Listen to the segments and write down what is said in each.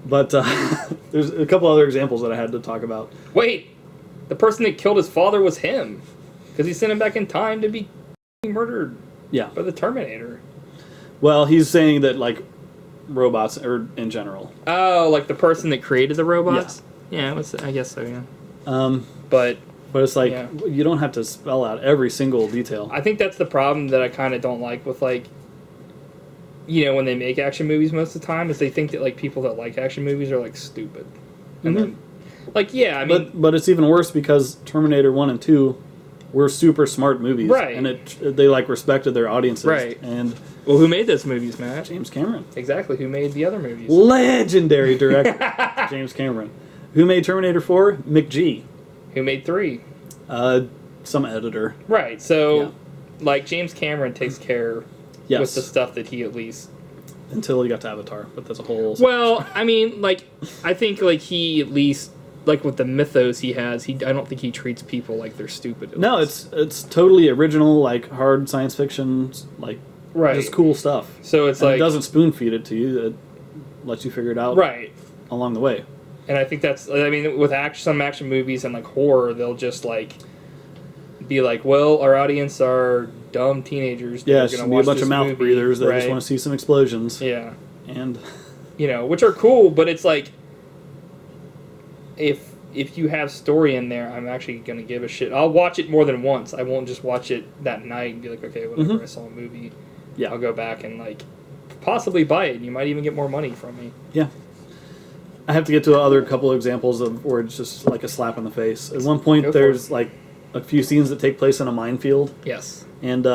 But there's a couple other examples that I had to talk about. Wait, the person that killed his father was him, because he sent him back in time to be murdered. Yeah. By the Terminator. Well, he's saying that like robots or in general. Oh, like the person that created the robots. Yeah, I guess so. Yeah. But it's like you don't have to spell out every single detail. I think that's the problem that I kind of don't like with like. When they make action movies most of the time, is they think that like people that like action movies are like stupid, and then, like I mean, but it's even worse because Terminator 1 and 2 were super smart movies, right? And they like respected their audiences, right? And who made those movies, Matt? James Cameron. Exactly, who made the other movies? Legendary director James Cameron. Who made Terminator 4? McG. Who made 3? Some editor. Right. So, like James Cameron takes care. Yes. With the stuff that he at least... Until he got to Avatar, but that's a whole... Well, I mean, like, I think, like, he at least, like, with the mythos he has, I don't think he treats people like they're stupid. No, it's totally original, like, hard science fiction, like, just cool stuff. So it's like... It doesn't spoon-feed it to you, it lets you figure it out along the way. And I think that's... I mean, with some action movies and, like, horror, they'll just, like, be like, well, our audience are... dumb teenagers. Yeah, it's gonna be a bunch of mouth breathers that just want to see some explosions. Yeah, and which are cool, but it's like if you have story in there, I'm actually gonna give a shit. I'll watch it more than once. I won't just watch it that night and be like, okay, whatever. I saw a movie. Yeah, I'll go back and like possibly buy it. And you might even get more money from me. Yeah. I have to get to other couple of examples of where it's just like a slap in the face. At one point, there's like a few scenes that take place in a minefield. Yes. And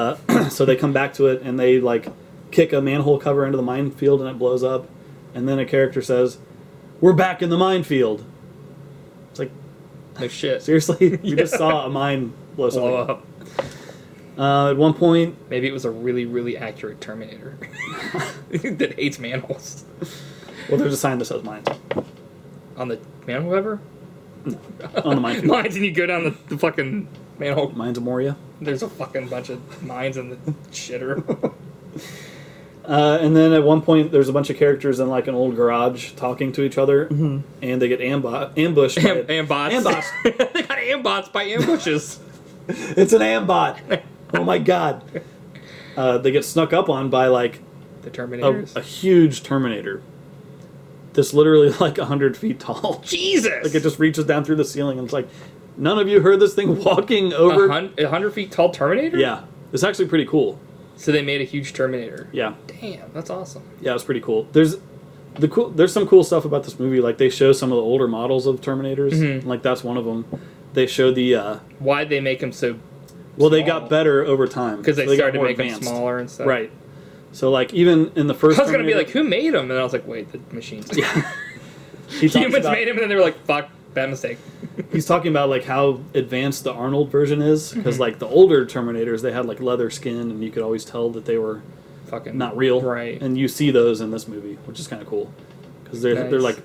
so they come back to it, and they, like, kick a manhole cover into the minefield, and it blows up. And then a character says, "We're back in the minefield." It's like... No shit. Seriously? You just saw a mine blow up. At one point... Maybe it was a really, really accurate Terminator that hates manholes. Well, there's a sign that says mines. On the manhole cover? No. On the minefield. Mines, and you go down the fucking manhole. Mines of Moria. There's a fucking bunch of mines in the shitter. And then at one point, there's a bunch of characters in like an old garage talking to each other, and they get ambushed. Ambots. They got ambots by ambushes. It's an ambot. Oh my god. They get snuck up on by like the Terminators. A huge Terminator. That's literally like 100 feet tall. Jesus! Like it just reaches down through the ceiling, and it's like, none of you heard this thing walking over 100 feet tall Terminator? Yeah, it's actually pretty cool. So they made a huge Terminator. Yeah. Damn, that's awesome. Yeah, it's pretty cool. There's some cool stuff about this movie. Like they show some of the older models of Terminators. Like that's one of them. They show the. Why'd they make them so? Well, they got better over time because they started to make them smaller and stuff. Right. So like even in the first, I was gonna be like, who made them? And I was like, wait, the machines. Yeah. Humans made him, and then they were like, fuck, bad mistake. He's talking about like how advanced the Arnold version is, because like the older Terminators, they had like leather skin, and you could always tell that they were fucking not real. Right. And you see those in this movie, which is kind of cool, because they're like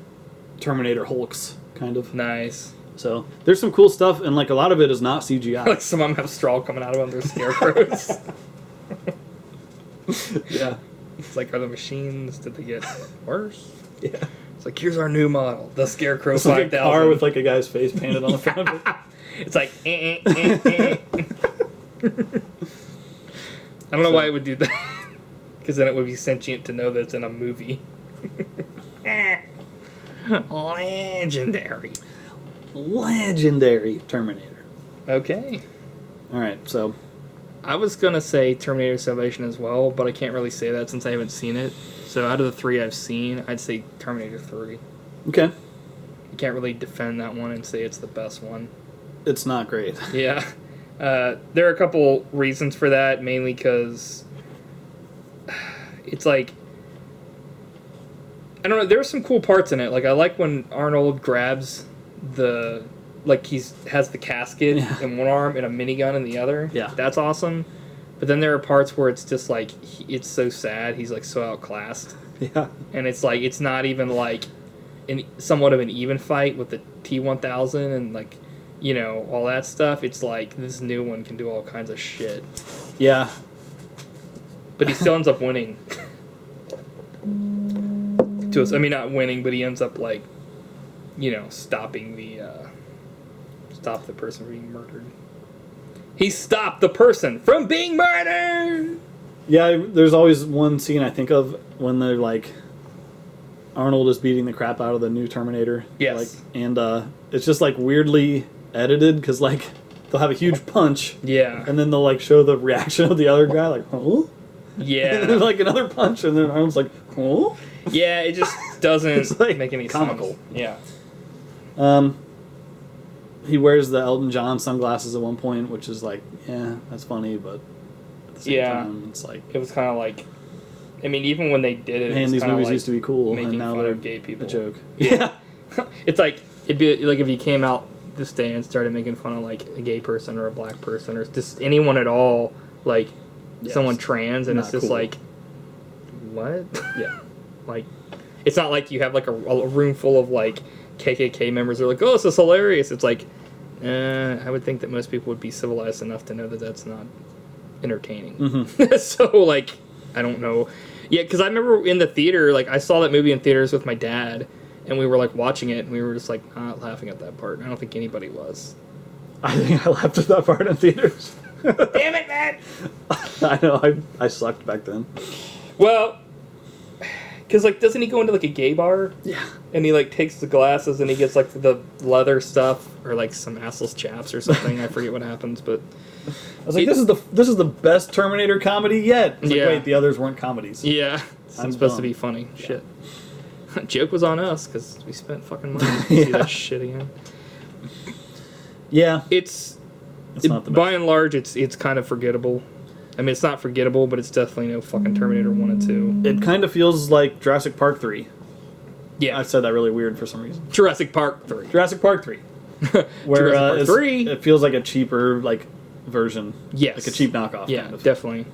Terminator Hulks, kind of. Nice. So there's some cool stuff, and like a lot of it is not CGI. Like some of them have straw coming out of them. They're scarecrows. Yeah. It's like, are the machines, did they get worse? Yeah. It's like, here's our new model, the Scarecrow it's 5000. Like a car with like a guy's face painted on the front of it. It's like, I don't know why it would do that. Because then it would be sentient to know that it's in a movie. Legendary. Legendary Terminator. Okay. Alright, so... I was going to say Terminator Salvation as well, but I can't really say that since I haven't seen it. So out of the 3 I've seen, I'd say Terminator 3. Okay. You can't really defend that one and say it's the best one. It's not great. Yeah. There are a couple reasons for that, mainly because it's like... I don't know, there are some cool parts in it. Like, I like when Arnold grabs the... Like, has the casket in one arm and a minigun in the other. Yeah. That's awesome. But then there are parts where it's just, like, it's so sad. He's, like, so outclassed. Yeah. And it's, like, it's not even, like, somewhat of an even fight with the T-1000 and, like, you know, all that stuff. It's, like, this new one can do all kinds of shit. Yeah. But he still ends up winning. To I mean, not winning, but he ends up like, stopping stop the person from being murdered. He stopped the person from being murdered. Yeah, there's always one scene I think of when they're like, Arnold is beating the crap out of the new Terminator. Yes. And it's just like weirdly edited because like they'll have a huge punch. Yeah. And then they'll like show the reaction of the other guy like, oh. Yeah. And then like another punch and then Arnold's like, oh. Yeah, it just doesn't like make any comical. sense. Yeah. He wears the Elton John sunglasses at one point, which is like, yeah, that's funny, but at the same time, it's like... It was kind of like... I mean, even when they did it, Man, these movies like used to be cool, and now they're gay people. a joke. Yeah. It's like, it'd be like if you came out this day and started making fun of like a gay person or a black person or just anyone at all, like someone trans, and it's just cool. Like, what? Yeah. Like, it's not like you have like a room full of like KKK members who are like, oh, this is hilarious. It's like, I would think that most people would be civilized enough to know that that's not entertaining. Mm-hmm. So, like, I don't know. Yeah, because I remember in the theater, like, I saw that movie in theaters with my dad, and we were, like, watching it, and we were just, like, not laughing at that part. I don't think anybody was. I think I laughed at that part in theaters. Damn it, man! I know, I sucked back then. Well... Because, like, doesn't he go into, like, a gay bar? Yeah. And he, like, takes the glasses and he gets, like, the leather stuff or, like, some assless chaps or something. I forget what happens, but... I was like, this is the best Terminator comedy yet. Like, wait, the others weren't comedies. Yeah. It's supposed to be funny. Yeah. Shit. Joke was on us because we spent fucking money to see that shit again. Yeah. It's not the best. By and large, it's kind of forgettable. I mean, it's not forgettable, but it's definitely no fucking Terminator 1 and 2. It kind of feels like Jurassic Park 3. Yeah. I said that really weird for some reason. Jurassic Park 3. Jurassic Park 3. Where Jurassic Park 3. It feels like a cheaper like version. Yes. Like a cheap knockoff. Yeah, kind of. Definitely.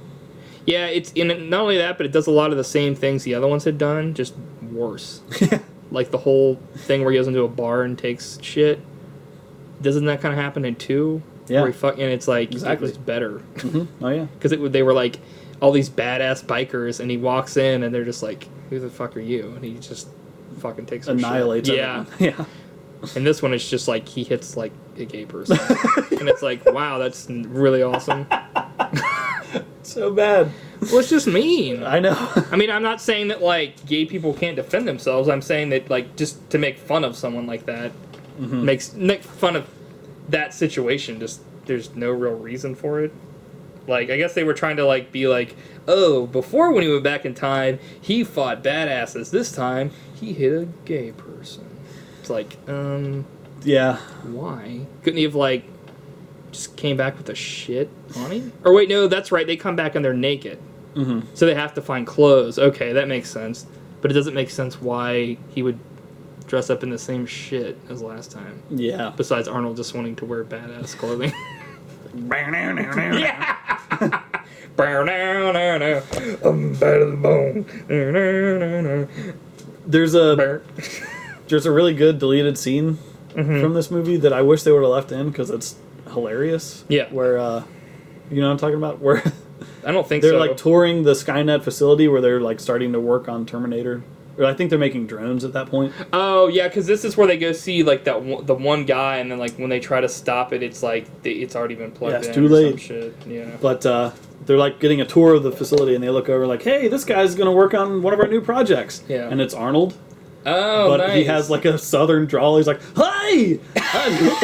Yeah, it's in not only that, but it does a lot of the same things the other ones had done, just worse. Like the whole thing where he goes into a bar and takes shit. Doesn't that kind of happen in 2? Yeah. Where and it's like, exactly. It was better. Mm-hmm. Oh, yeah. Because they were like all these badass bikers, and he walks in, and they're just like, who the fuck are you? And he just fucking takes annihilates shit. everyone. Yeah. And this one is just like, he hits like a gay person. And it's like, wow, that's really awesome. So bad. Well, it's just mean. I know. I mean, I'm not saying that, like, gay people can't defend themselves. I'm saying that, like, just to make fun of someone like that, make fun of that situation, just, there's no real reason for it. Like, I guess they were trying to, like, be like, oh, before when he went back in time, he fought badasses. This time, he hit a gay person. It's like, yeah. Why? Couldn't he have, like, just came back with a shit on him? Or wait, no, that's right. They come back and they're naked. Mm-hmm. So they have to find clothes. Okay, that makes sense. But it doesn't make sense why he would dress up in the same shit as last time. Yeah. Besides Arnold just wanting to wear badass clothing. Yeah. I'm bad as a bone. There's a really good deleted scene from this movie that I wish they would have left in because it's hilarious. Yeah. Where, you know what I'm talking about? Where I don't think they're like touring the Skynet facility where they're like starting to work on Terminator. Or I think they're making drones at that point. Oh yeah, because this is where they go see like the one guy, and then like when they try to stop it, it's like it's already been plugged in. Yeah, it's too late. Some shit. Yeah. But they're like getting a tour of the facility, and they look over like, "Hey, this guy's going to work on one of our new projects." Yeah. And it's Arnold. Oh, but nice. He has like a southern drawl. He's like, "Hi!"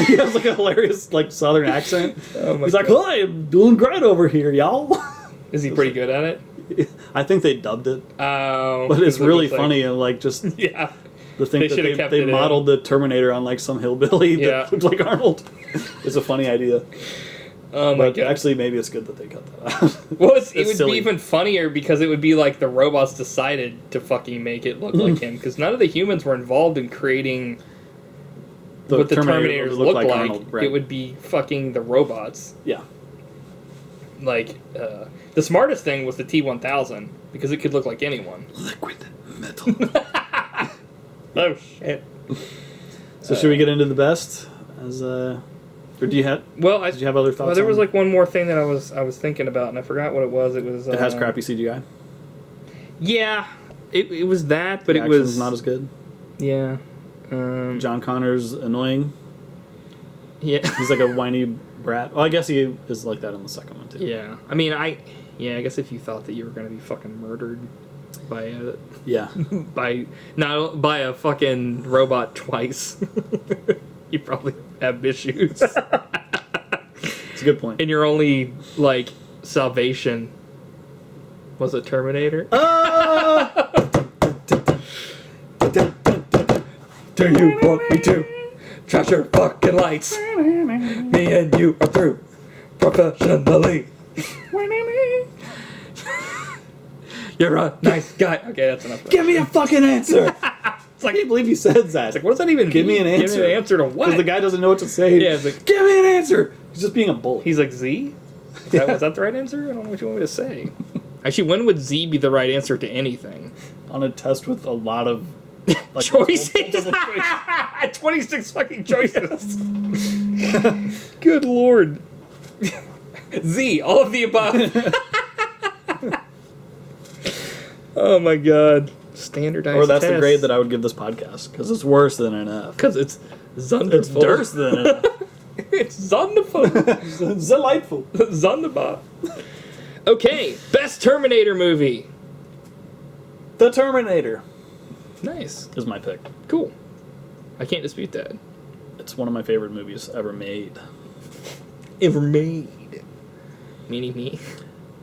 He has like a hilarious like southern accent. Oh my He's like, "Hi, I'm doing great over here, y'all." Is he pretty good at it? I think they dubbed it. Oh. But it's really funny and like just yeah. The thing that they modeled the Terminator on like some hillbilly that looked like Arnold. It's a funny idea. Oh my god! Actually, maybe it's good that they cut that out. Well, it would be even funnier because it would be like the robots decided to fucking make it look like him because none of the humans were involved in creating what the Terminators look like. Arnold, right. It would be fucking the robots. Yeah. Like the smartest thing was the T-1000 because it could look like anyone. Liquid metal. Oh shit! So should we get into the best? Or do you have? Well, did you have other thoughts? Well, there was like one more thing that I was thinking about, and I forgot what it was. It was. It has crappy CGI. Yeah, It was that, but The it was action's not as good. Yeah. John Connor's annoying. Yeah. He's like a whiny brat. Well, I guess he is like that in the second one too. Yeah. I mean, I guess if you thought that you were going to be fucking murdered by a by a fucking robot twice, you probably have issues. It's a good point. And your only like salvation was a Terminator. Do you want me to trash your fucking lights? Me and you are through professionally. You're a nice guy. Okay, that's enough. Give me a fucking answer. It's like, I can't believe he says that. It's like, what does that even give mean? Me an answer. Give me an answer to what? Because the guy doesn't know what to say. Yeah, it's like, give me an answer. He's just being a bully. He's like, Z? Is that the right answer? I don't know what you want me to say. Actually, when would Z be the right answer to anything? On a test with a lot of like, choices. 26 fucking choices. Good lord. Z, all of the above. Oh my god. Standardized Or that's test. the grade that I would give this podcast, because it's worse than an F. Because it's zonderful. It's worse than an F. It's zonderful. Delightful. Zonderbar. Okay, best Terminator movie. The Terminator Nice. is my pick. Cool. I can't dispute that. It's one of my favorite movies ever made. Ever made. Meaning me.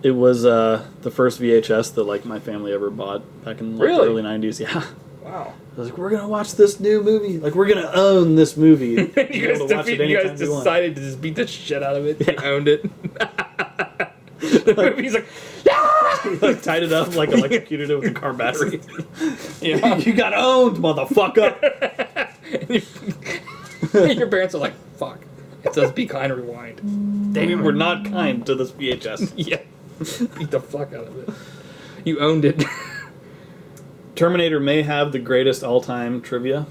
It was the first VHS that like my family ever bought back in like, the early 90s. Yeah. Wow. I was like, we're gonna watch this new movie. Like, we're gonna own this movie. You guys decided to just beat the shit out of it. Yeah. You owned it. The movie's like, He like tied it up, like electrocuted it with a car battery. yeah. You got owned, motherfucker. Your parents are like, fuck. It says be kind, rewind. Damn, we're not kind to this VHS. Yeah. Beat the fuck out of it. You owned it. Terminator may have the greatest all-time trivia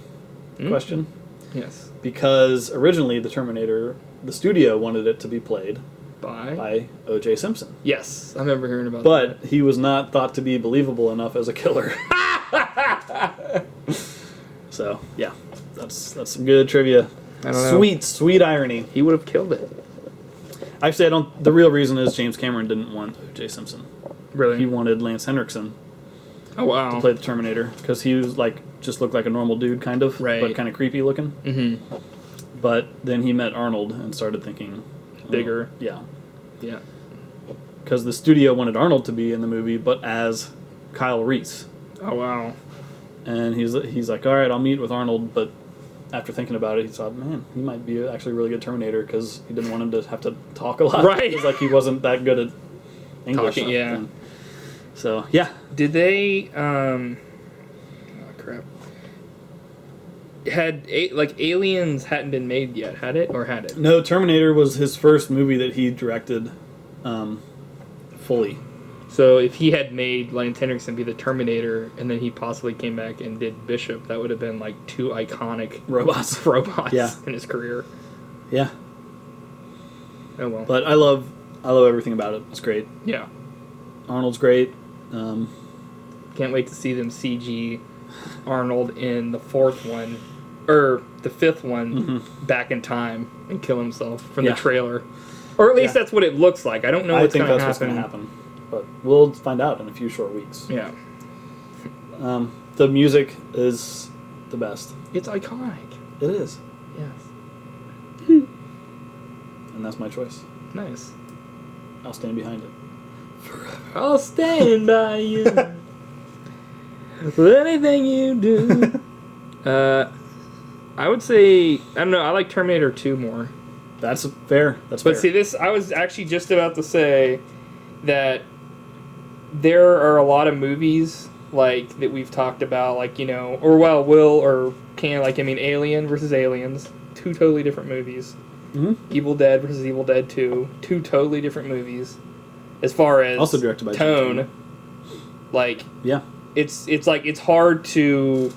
question. Yes. Because originally the Terminator, the studio wanted it to be played by O.J. Simpson. Yes, I remember hearing about that. But he was not thought to be believable enough as a killer. So, yeah. That's some good trivia. I don't know. Sweet irony. He would have killed it. Actually, the real reason is James Cameron didn't want O.J. Simpson. Really? He wanted Lance Henriksen to play the Terminator, because he was like just looked like a normal dude, kind of, but kind of creepy looking. Mm-hmm. But then he met Arnold and started thinking bigger. Yeah. Because the studio wanted Arnold to be in the movie, but as Kyle Reese. Oh wow. And he's like, all right, I'll meet with Arnold, but after thinking about it, he thought, man, he might be actually a really good Terminator, because he didn't want him to have to talk a lot. Right. Because like he wasn't that good at English. Talking, yeah. And so yeah. Did they? Oh crap. Had Aliens hadn't been made yet, had it, or had it? No, Terminator was his first movie that he directed fully. So if he had made Lance Henriksen be the Terminator, and then he possibly came back and did Bishop, that would have been like two iconic robots in his career. Yeah. Oh well. But I love everything about it. It's great. Yeah. Arnold's great. Can't wait to see them CG Arnold in the fourth one, or the fifth one, back in time and kill himself from the trailer. Or at least that's what it looks like. I don't know what's going to happen. What's going to happen. But we'll find out in a few short weeks. Yeah. The music is the best. It's iconic. It is. Yes. And that's my choice. Nice. I'll stand behind it. Forever. I'll stand by you. With anything you do. I would say, I don't know, I like Terminator 2 more. That's fair. But see, I was actually just about to say that there are a lot of movies like that we've talked about, like, you know, or well, will or can, like, I mean, Alien versus Aliens, two totally different movies. Mm-hmm. Evil Dead versus Evil Dead 2, two totally different movies. As far as also directed by tone, like, yeah, it's like it's hard to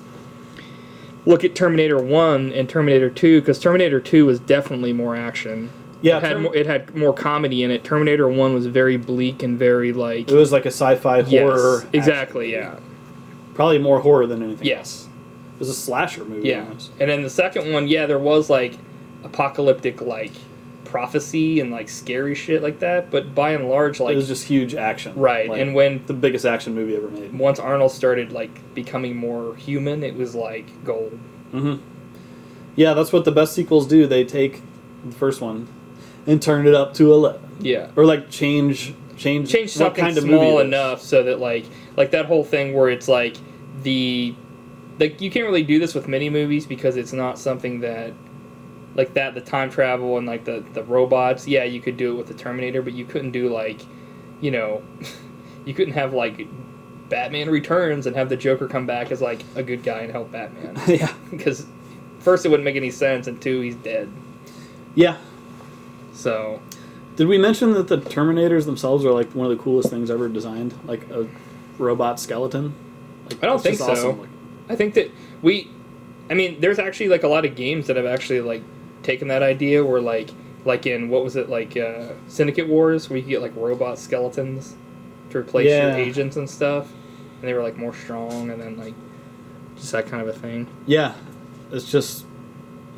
look at Terminator 1 and Terminator 2, because Terminator 2 was definitely more action. Yeah, it had more comedy in it. Terminator 1 was very bleak and very like... It was like a sci-fi horror. Exactly, yeah. Probably more horror than anything. Yes. It was a slasher movie. Yeah. Almost. And then the second one, there was like apocalyptic like prophecy and like scary shit like that, but by and large, like it was just huge action. Right. Like, and when the biggest action movie ever made. Once Arnold started like becoming more human, it was like gold. Mm-hmm. Yeah, that's what the best sequels do. They take the first one and turn it up to 11. Yeah. Or like change something what kind of small movie enough so that like that whole thing where it's like you can't really do this with many movies because it's not something that like that the time travel and like the robots. Yeah, you could do it with the Terminator, but you couldn't do like, you know, you couldn't have like Batman Returns and have the Joker come back as like a good guy and help Batman. Yeah. Because first it wouldn't make any sense, and two, he's dead. Yeah. So, did we mention that the Terminators themselves are like one of the coolest things ever designed? Like a robot skeleton? Like, I don't think so. Awesome. Like, I think that there's actually like a lot of games that have actually like taken that idea where like in, what was it, like Syndicate Wars, where you could get like robot skeletons to replace your agents and stuff, and they were like more strong, and then like just that kind of a thing. Yeah. It's just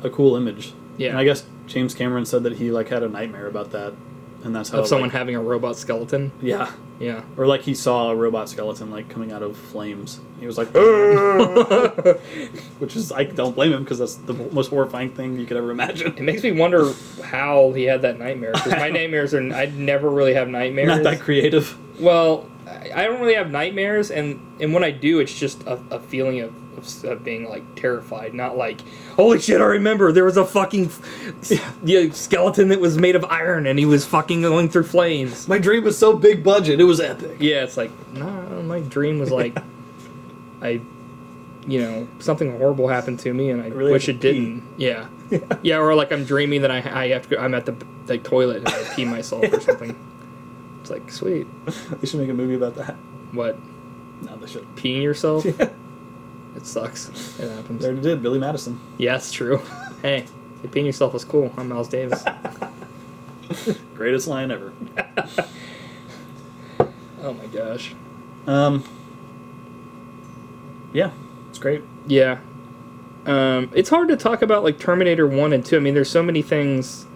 a cool image. Yeah. And I guess James Cameron said that he like had a nightmare about that, and that's how of someone having a robot skeleton. Yeah. Yeah. Or like he saw a robot skeleton like coming out of flames. He was like, which is, I don't blame him because that's the most horrifying thing you could ever imagine. It makes me wonder how he had that nightmare, because my nightmares are, I never really have nightmares. Not that creative. Well, I don't really have nightmares, and when I do, it's just a feeling of being like terrified, not like, holy shit, I remember there was a fucking skeleton that was made of iron and he was fucking going through flames. My dream was so big budget, it was epic. Yeah, it's like, no, my dream was like, something horrible happened to me and I really wish it didn't. Yeah. Yeah, or like I'm dreaming that I'm at the toilet and I pee myself or something. It's like, sweet. They should make a movie about that. What? No, they should. Peeing yourself? Yeah. It sucks. It happens. They already did. Billy Madison. Yeah, it's true. Hey, peeing yourself was cool. I'm Miles Davis. Greatest line ever. Oh my gosh. Yeah, it's great. Yeah. It's hard to talk about like Terminator 1 and 2. I mean, there's so many things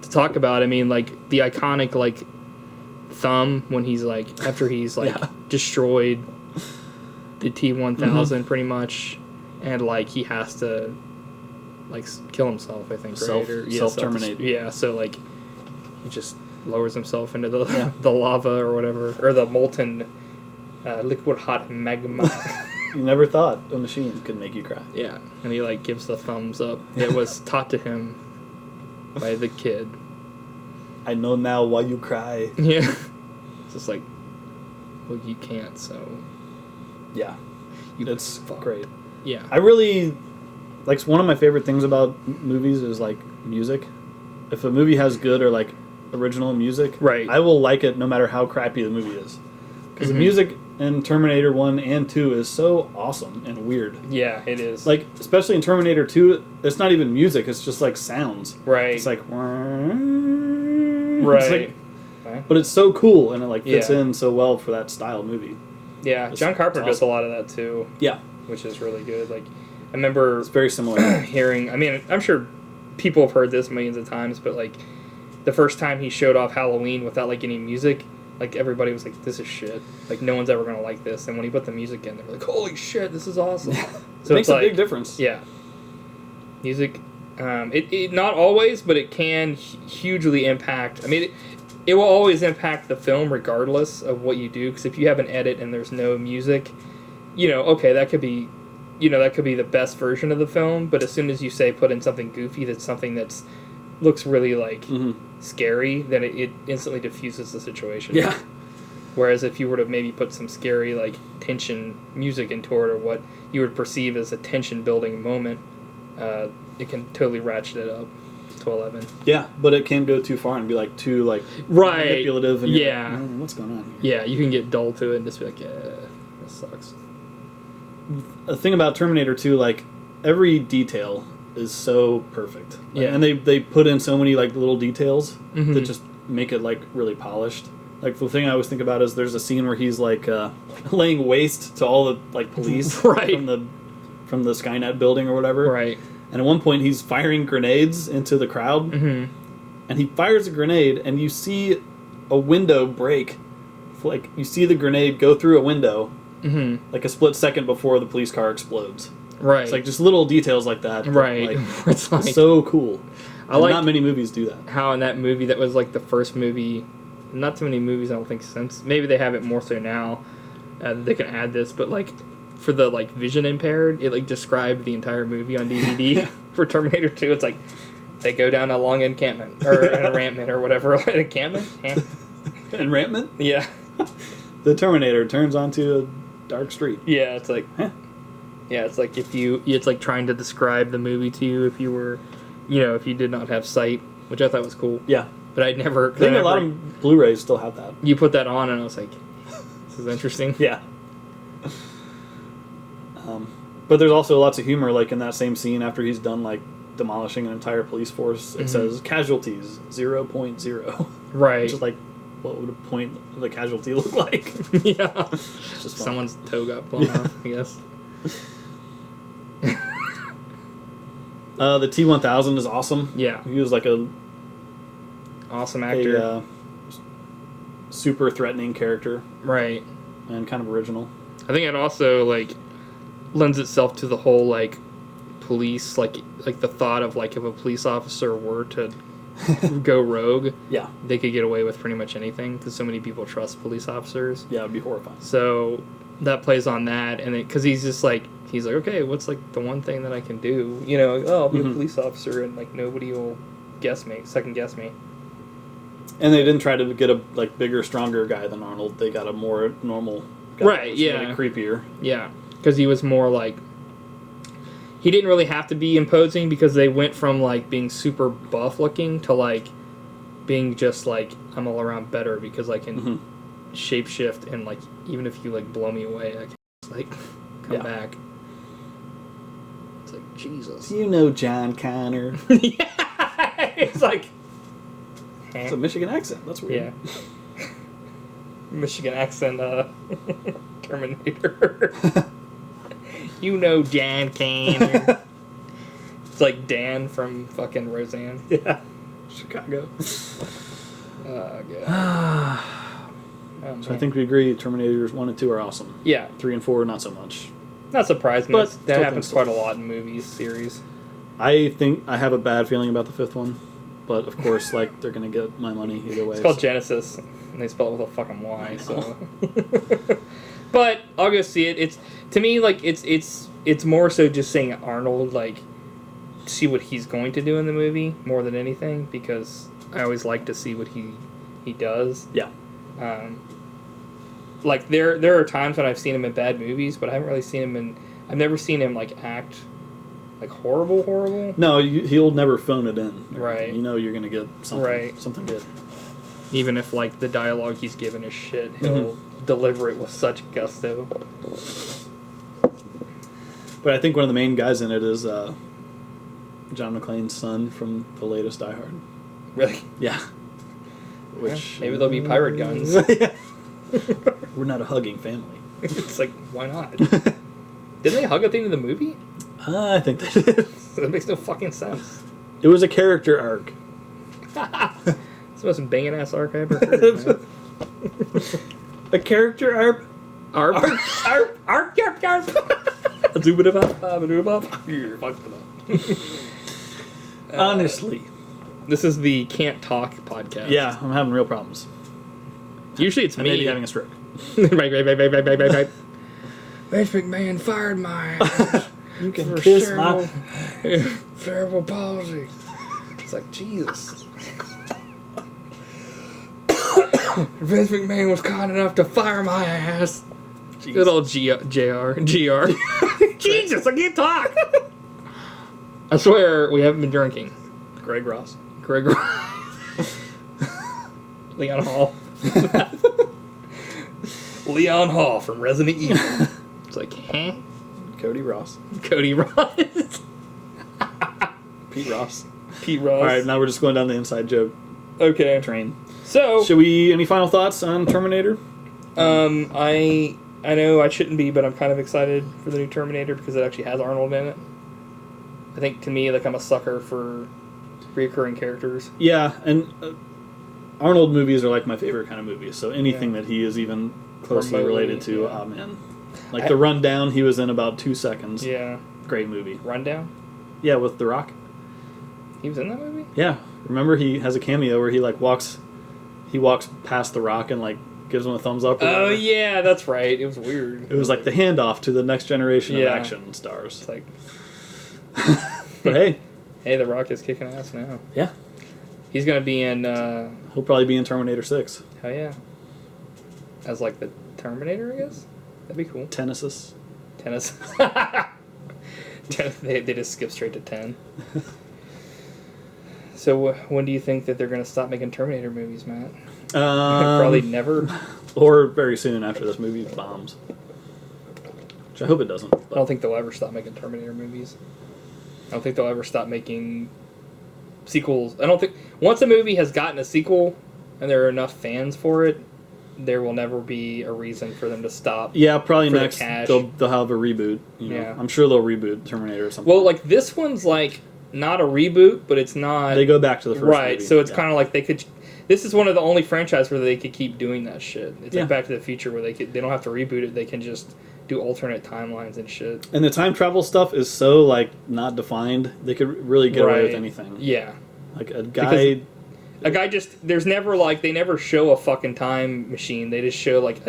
to talk about. I mean, like the iconic like thumb when he's like, after he's like destroyed the T-1000 pretty much, and like he has to like kill himself, I think, self-terminate. Yeah, so like he just lowers himself into the the lava or whatever, or the molten liquid hot magma. You never thought a machine could make you cry. Yeah, and he like gives the thumbs up that was taught to him by the kid. I know now why you cry. Yeah. It's just like, well, you can't, so... Yeah. It's great. Yeah. I really... Like, one of my favorite things about movies is, like, music. If a movie has good or, like, original music, right, I will like it no matter how crappy the movie is. Because the music in Terminator 1 and 2 is so awesome and weird. Yeah, it is. Like, especially in Terminator 2, it's not even music, it's just, like, sounds. Right. It's like... Right. It's like, but it's so cool, and it like fits in so well for that style movie. Yeah, John Carpenter does a lot of that too. Yeah, which is really good. Like, I remember it's very similar. Hearing, I mean, I'm sure people have heard this millions of times, but like the first time he showed off Halloween without like any music, like everybody was like, "This is shit. Like no one's ever gonna like this." And when he put the music in, they were like, "Holy shit, this is awesome!" So it makes a big difference. Yeah, music. It not always, but it can hugely impact. I mean, it will always impact the film regardless of what you do. Because if you have an edit and there's no music, okay, that could be, that could be the best version of the film. But as soon as you say put in something goofy, that's something that's looks really like scary, then it instantly diffuses the situation. Yeah. Whereas if you were to maybe put some scary like tension music into it, or what you would perceive as a tension building moment, it can totally ratchet it up to 11. Yeah, but it can go too far and be like too like manipulative. And yeah, like, what's going on here? Yeah, you can get dull to it and just be like, yeah, this sucks. The thing about Terminator 2, like every detail is so perfect. Yeah, and they put in so many like little details that just make it like really polished. Like, the thing I always think about is there's a scene where he's, like, laying waste to all the, like, police Right. from the Skynet building or whatever. Right. And at one point, he's firing grenades into the crowd. Mm-hmm. And he fires a grenade, and you see a window break. Like, you see the grenade go through a window, like a split second before the police car explodes. Right. It's like just little details like that. Right. Like, It's like, so cool. I like not many movies do that. how in that movie, that was like the first movie, not too many movies I don't think since, maybe they have it more so now, they can add this, but like for the like vision impaired, it like described the entire movie on DVD for Terminator 2. It's like they go down a long encampment or an encampment or whatever. An encampment? Encampment? Yeah. The Terminator turns onto a dark street. Yeah, it's like yeah, it's like it's like trying to describe the movie to you if you were, if you did not have sight, which I thought was cool. Yeah. But I'd never. I think a lot of Blu-rays still have that. You put that on, and I was like, "This is interesting." Yeah. But there's also lots of humor, like in that same scene after he's done like demolishing an entire police force. It says casualties 0.0. Right. Which is like, what would a point of the casualty look like? Yeah. It's just fun. Someone's toe got blown off, I guess. The T-1000 is awesome. Yeah. He was like a awesome actor. Super threatening character. Right. And kind of original. I think it also like lends itself to the whole like police, like the thought of like if a police officer were to go rogue, yeah, they could get away with pretty much anything because so many people trust police officers. Yeah, it'd be horrifying. So that plays on that, and because he's like, okay, what's like the one thing that I can do? I'll be a police officer, and like nobody will second guess me. And they didn't try to get a like bigger, stronger guy than Arnold. They got a more normal guy. Right, yeah. Creepier. Yeah, because he was more like... He didn't really have to be imposing because they went from like being super buff looking to like being just like, I'm all around better because I can shapeshift, and like even if you like blow me away, I can just like come back. It's like, Jesus. John Connor. Yeah! It's like... It's a Michigan accent. That's weird. Yeah. Michigan accent, Terminator. John Connor. It's like Dan from fucking Roseanne. Yeah. Chicago. Oh, God. So I think we agree Terminators 1 and 2 are awesome. Yeah. 3 and 4, not so much. Not surprised, but that happens quite a lot in movies, series. I think I have a bad feeling about the 5th one. But, of course, like, they're going to get my money either way. It's called Genesis, and they spell it with a fucking Y, so... But I'll go see it. It's, to me, like, it's more so just saying Arnold, like, see what he's going to do in the movie more than anything, because I always like to see what he does. Yeah. Like, there are times when I've seen him in bad movies, but I haven't really seen him in... I've never seen him, like, act... like horrible. No, he'll never phone it in. Right. You're gonna get something, something good. Even if like the dialogue he's given is shit, he'll deliver it with such gusto. But I think one of the main guys in it is John McClane's son from the latest Die Hard. Really? Yeah. Which maybe there'll be pirate guns. We're not a hugging family. It's like, why not? Didn't they hug at the end of the movie? I think they did. That makes no fucking sense. It was a character arc. It's the most banging ass arc I ever heard, man. A character arc? Arp? Arp? You're fucked up. Honestly. This is the Can't Talk podcast. Yeah, I'm having real problems. Usually it's I me. may be having a stroke. right. Vince McMahon fired my ass. You can kiss my... cerebral palsy. It's like, Jesus. Vince McMahon was kind enough to fire my ass. Jeez. Good old GR. Jesus, I can't talk. I swear we haven't been drinking. Greg Ross. Leon Hall. Leon Hall from Resident Evil. It's like, huh? Cody Ross. Pete Ross. All right, now we're just going down the inside joke. Okay. Train. So, any final thoughts on Terminator? I know I shouldn't be, but I'm kind of excited for the new Terminator because it actually has Arnold in it. I think, to me, like, I'm a sucker for reoccurring characters. Yeah, and Arnold movies are like my favorite kind of movies, so anything that he is even closely related to, oh man. Like The Rundown, he was in about 2 seconds. Yeah. Great movie. Rundown? Yeah, with The Rock. He was in that movie? Yeah. Remember he has a cameo where he like walks past The Rock and like gives him a thumbs up. Oh yeah, that's right. It was weird. It was like the handoff to the next generation of action stars. It's like, but hey, The Rock is kicking ass now. Yeah. He's gonna be in. He'll probably be in Terminator 6. Hell yeah. As like the Terminator, I guess. That'd be cool. Tennis. They just skip straight to 10. So when do you think that they're going to stop making Terminator movies, Matt? Probably never. Or very soon after this movie bombs. Which I hope it doesn't. I don't think they'll ever stop making Terminator movies. I don't think they'll ever stop making sequels. I don't think... Once a movie has gotten a sequel and there are enough fans for it, there will never be a reason for them to stop. Yeah, probably next they'll have a reboot. You know? Yeah. I'm sure they'll reboot Terminator or something. Well, like this one's like not a reboot, but it's not... They go back to the first right, movie. So it's kind of like they could... This is one of the only franchises where they could keep doing that shit. It's like Back to the Future where they don't have to reboot it. They can just do alternate timelines and shit. And the time travel stuff is so like not defined. They could really get away with anything. Yeah. Like a guy... there's never like, they never show a fucking time machine. They just show like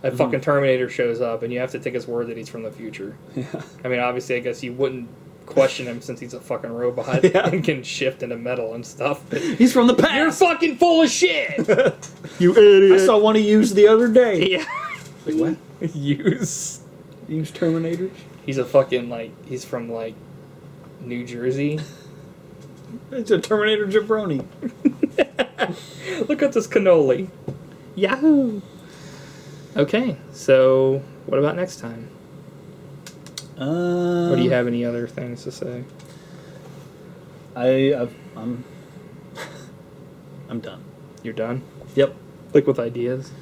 a fucking Terminator shows up and you have to take his word that he's from the future. Yeah. I mean, obviously, I guess you wouldn't question him since he's a fucking robot and can shift into metal and stuff. But he's from the past! You're fucking full of shit! You idiot! I saw one he used the other day. Yeah. Like, what? Use Terminators? He's a fucking, like, he's from, like, New Jersey. It's a Terminator jabroni. Look at this cannoli. Yahoo! Okay, so what about next time? Or do you have any other things to say? I'm done. You're done? Yep. Like with ideas?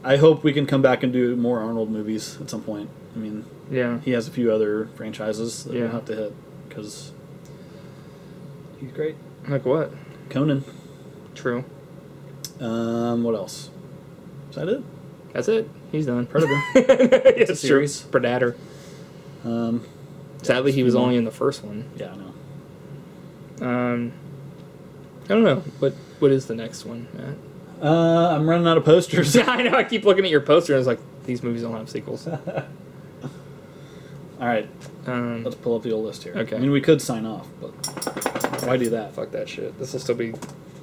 I hope we can come back and do more Arnold movies at some point. I mean, he has a few other franchises that we'll have to hit because he's great. Like what? Conan. True. What else? Is that it? That's it. He's done. Predator. It's a series. Predator. Sadly, he was only in the first one. Yeah, I know. I don't know. What is the next one, Matt? I'm running out of posters. Yeah, I know. I keep looking at your poster and it's like, these movies don't have sequels. All right. Let's pull up the old list here. Okay. I mean, we could sign off, but why do that? Fuck that shit. This will still be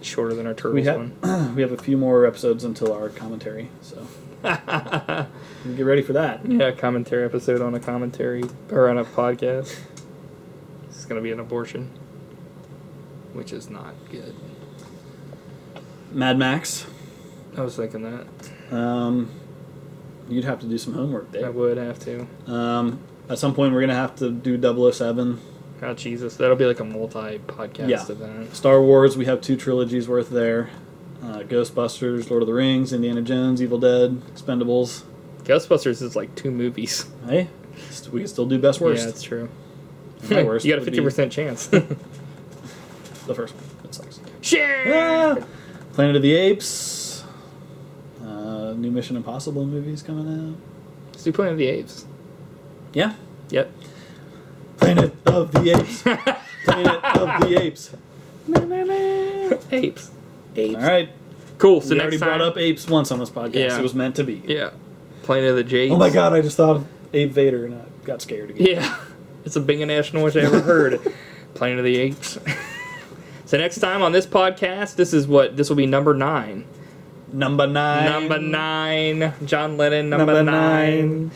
shorter than our Turtles one. We have a few more episodes until our commentary, so get ready for that. Yeah, commentary episode on a commentary, or on a podcast. This is going to be an abortion, which is not good. Mad Max. I was thinking that. You'd have to do some homework there. I would have to. At some point, we're going to have to do 007. Oh, Jesus. That'll be like a multi-podcast event. Star Wars, we have 2 trilogies worth there. Ghostbusters, Lord of the Rings, Indiana Jones, Evil Dead, Expendables. Ghostbusters is like 2 movies. Hey, we can still do best worst. Yeah, that's true. My worst You got a 50% chance. The first one. That sucks. Shit! Ah! Planet of the Apes. New Mission Impossible movies coming out. Let's do Planet of the Apes. Yeah? Yep. Planet of the Apes. Planet of the Apes. Apes. All right. Cool. So we next already time, brought up apes once on this podcast. Yeah. It was meant to be. Yeah. Planet of the Japes. Oh my god, I just thought of Ape Vader and I got scared again. Yeah. It's the biggest noise I ever heard. Planet of the Apes. So next time on this podcast, this will be number 9. Number 9. Number 9. John Lennon, number 9.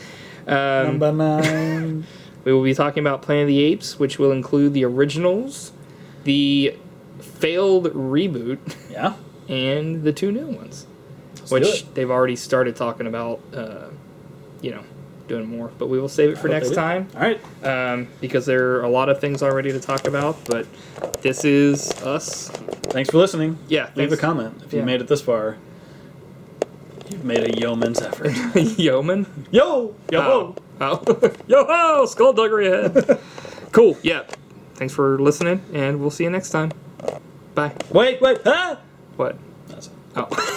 Number 9. We will be talking about Planet of the Apes, which will include the originals, the failed reboot, and the 2 new ones. Which they've already started talking about, doing more. But we will save it for next time. All right. Because there are a lot of things already to talk about. But this is us thanks for listening. Yeah, leave a comment if you made it this far. You've made a yeoman's effort. Yeoman? Yo! Yo! Oh. Yo-ho! Skullduggery ahead. Cool. Yeah. Thanks for listening, and we'll see you next time. Bye. Wait! Ah! What? That's it. Oh.